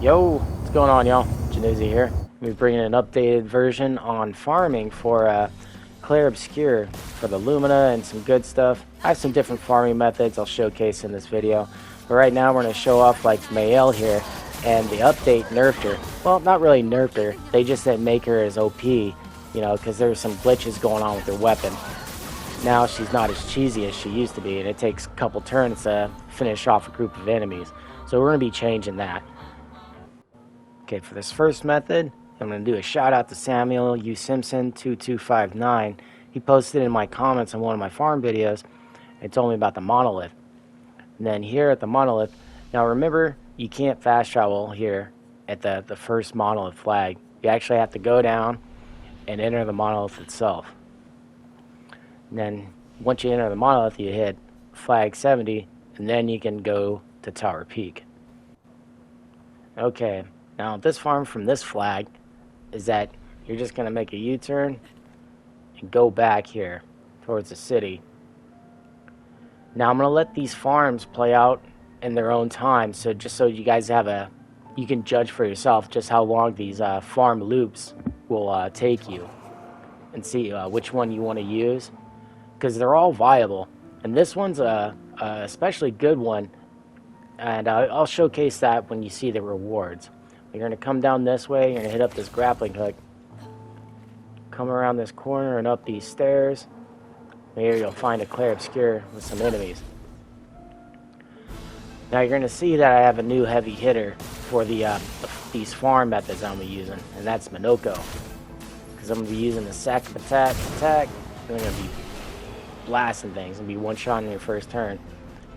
Yo, what's going on, y'all? Januzzi here. We're bringing an updated version on farming for Clair for the Lumina and some good stuff. I have some different farming methods I'll showcase in this video. But right now we're going to show off like Mael here, and the update nerfed her. Well, not really nerfed her. They just didn't make her as OP, you know, because there were some glitches going on with her weapon. Now she's not as cheesy as she used to be, and it takes a couple turns to finish off a group of enemies. So we're going to be changing that. Okay, for this first method, I'm going to do a shout out to Samuel U. Simpson 2259. He posted in my comments on one of my farm videos and told me about the monolith. And then here at the monolith, now remember, you can't fast travel here at the first monolith flag. You actually have to go down and enter the monolith itself. And then once you enter the monolith, you hit flag 70, and then you can go to Tower Peak. Okay. Now, this farm from this flag is that you're just going to make a U-turn and go back here towards the city. Now, I'm going to let these farms play out in their own time, so just so you guys have you can judge for yourself just how long these farm loops will take you and see which one you want to use, because they're all viable. And this one's a especially good one, and I'll showcase that when you see the rewards. You're going to come down this way, you're going to hit up this grappling hook, come around this corner and up these stairs. Here you'll find a Clair with some enemies. Now you're going to see that I have a new heavy hitter for these farm methods I'm going to be using, and that's Monokco. Because I'm going to be using the sack of attack, and I'm going to be blasting things, and be one shot in your first turn.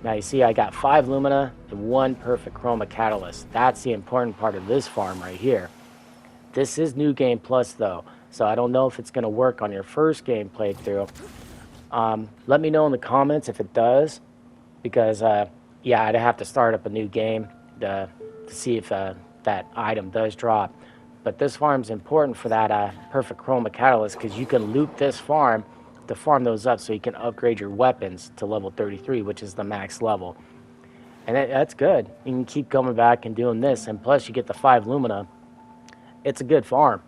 Now you see I got 5 lumina and 1 perfect chroma catalyst. That's the important part of this farm right here. This is New Game Plus though, so I don't know if it's going to work on your first game playthrough. Let me know in the comments if it does, because yeah, I'd have to start up a new game to see if that item does drop. But this farm's important for that perfect chroma catalyst, because you can loop this farm to farm those up so you can upgrade your weapons to level 33, which is the max level. And that's good. You can keep coming back and doing this, and plus you get the 5 lumina. It's a good farm,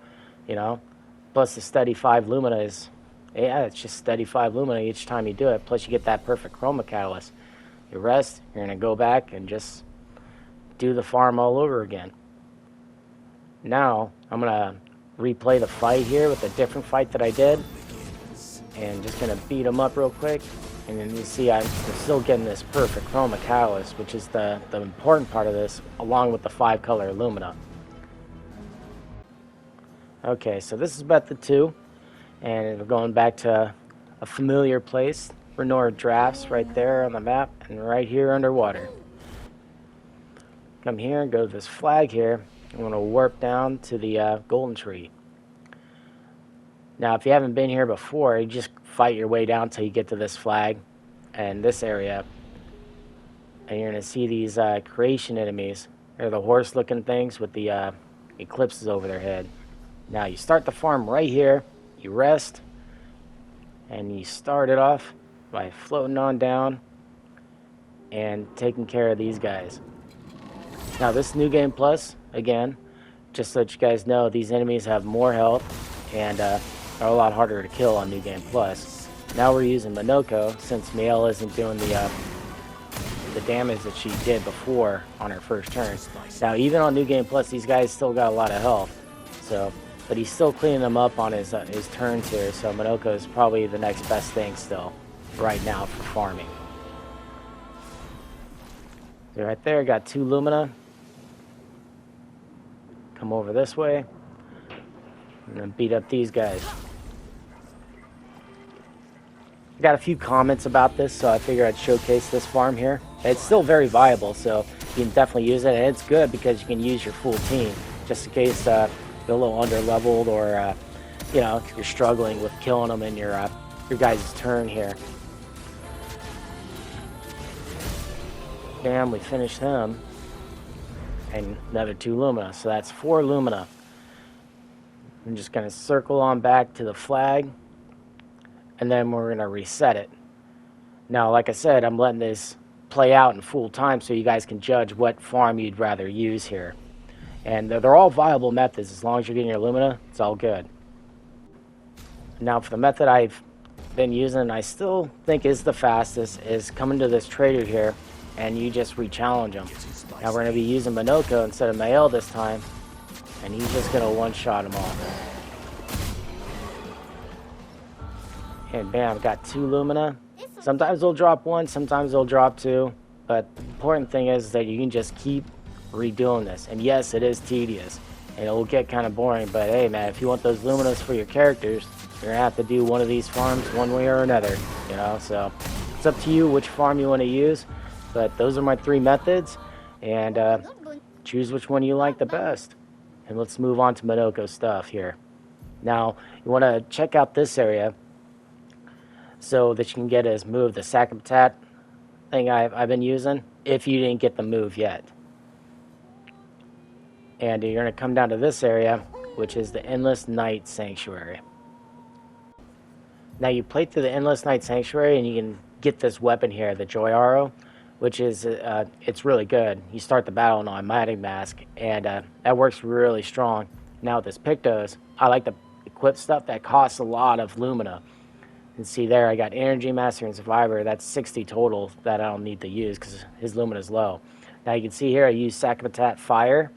you know. Plus the steady 5 lumina is, yeah, it's just steady 5 lumina each time you do it. Plus you get that perfect chroma catalyst. You rest, you're going to go back and just do the farm all over again. Now I'm going to replay the fight here with a different fight that I did. And just gonna beat them up real quick, and then you see I'm still getting this perfect chroma catalyst, which is the important part of this, along with the 5 color lumina. Okay, so this is method 2, and we're going back to a familiar place, Renoir drafts right there on the map, and right here underwater. Come here and go to this flag here. I'm gonna warp down to the golden tree. Now, if you haven't been here before, you just fight your way down till you get to this flag and this area. And you're going to see these creation enemies. They're the horse-looking things with the eclipses over their head. Now, you start the farm right here. You rest. And you start it off by floating on down and taking care of these guys. Now, this New Game Plus, again, just so that you guys know, these enemies have more health and are a lot harder to kill on New Game Plus. Now we're using Monokco, since Mael isn't doing the damage that she did before on her first turn. Now even on New Game Plus, these guys still got a lot of health, so, but he's still cleaning them up on his turns here, so Monokco is probably the next best thing still right now for farming. So right there, got 2 lumina. Come over this way and then beat up these guys. I got a few comments about this, so I figured I'd showcase this farm here. It's still very viable, so you can definitely use it, and it's good because you can use your full team, just in case you're a little under-leveled, or you know, you're struggling with killing them in your guys' turn here. Bam, we finished him, and another 2 lumina, so that's 4 lumina. I'm just going to circle on back to the flag, and then we're going to reset it. Now, like I said, I'm letting this play out in full time so you guys can judge what farm you'd rather use here. And they're all viable methods. As long as you're getting your lumina, it's all good. Now for the method I've been using, and I still think is the fastest, is coming to this trader here and you just re-challenge him. Now we're going to be using Monokco instead of Mael this time, and he's just going to one-shot them all. And bam, got 2 lumina. Sometimes they'll drop 1, sometimes they'll drop 2, but the important thing is that you can just keep redoing this. And yes, it is tedious and it will get kind of boring, but hey man, if you want those luminas for your characters, you're gonna have to do one of these farms one way or another, you know. So it's up to you which farm you want to use, but those are my 3 methods, and choose which one you like the best. And let's move on to Monokco stuff here. Now you want to check out this area so that you can get his move, the Sacapatat thing I've been using, if you didn't get the move yet. And you're going to come down to this area, which is the Endless Night Sanctuary. Now you play through the Endless Night Sanctuary and you can get this weapon here, the Joy Arrow, which is, it's really good. You start the battle on Almighty Mask, and that works really strong. Now with this Pictos, I like to equip stuff that costs a lot of lumina. And see there, I got Energy Master and Survivor. That's 60 total that I don't need to use because his lumina is low. Now you can see here I use Sacapatat Fire,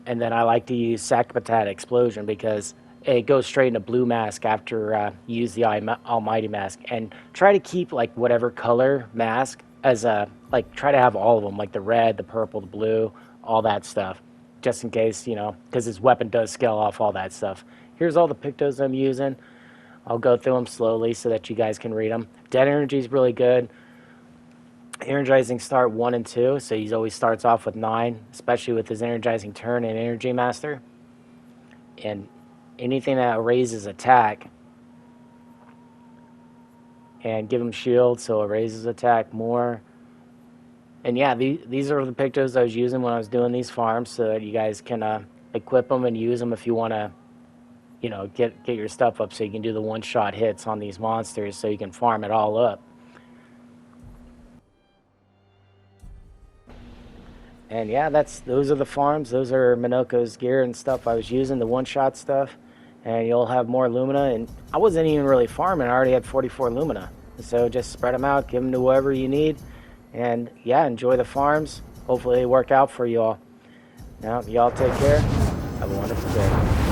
and then I like to use Sacapatat Explosion because it goes straight into blue mask after you use the Almighty Mask. And try to keep like whatever color mask as a, like try to have all of them, like the red, the purple, the blue, all that stuff, just in case, you know, because his weapon does scale off all that stuff. Here's all the Pictos I'm using. I'll go through them slowly so that you guys can read them. Dead Energy is really good. Energizing start 1 and 2, so he always starts off with 9, especially with his Energizing Turn and Energy Master. And anything that raises attack, and give him shield so it raises attack more. And yeah, these are the Pictos I was using when I was doing these farms, so that you guys can equip them and use them if you want to, you know, get your stuff up so you can do the one-shot hits on these monsters so you can farm it all up. And yeah, those are the farms. Those are Monokco's gear and stuff I was using, the one-shot stuff. And you'll have more lumina. And I wasn't even really farming. I already had 44 lumina. So just spread them out, give them to whoever you need. And yeah, enjoy the farms. Hopefully they work out for you all. Now, y'all take care. Have a wonderful day.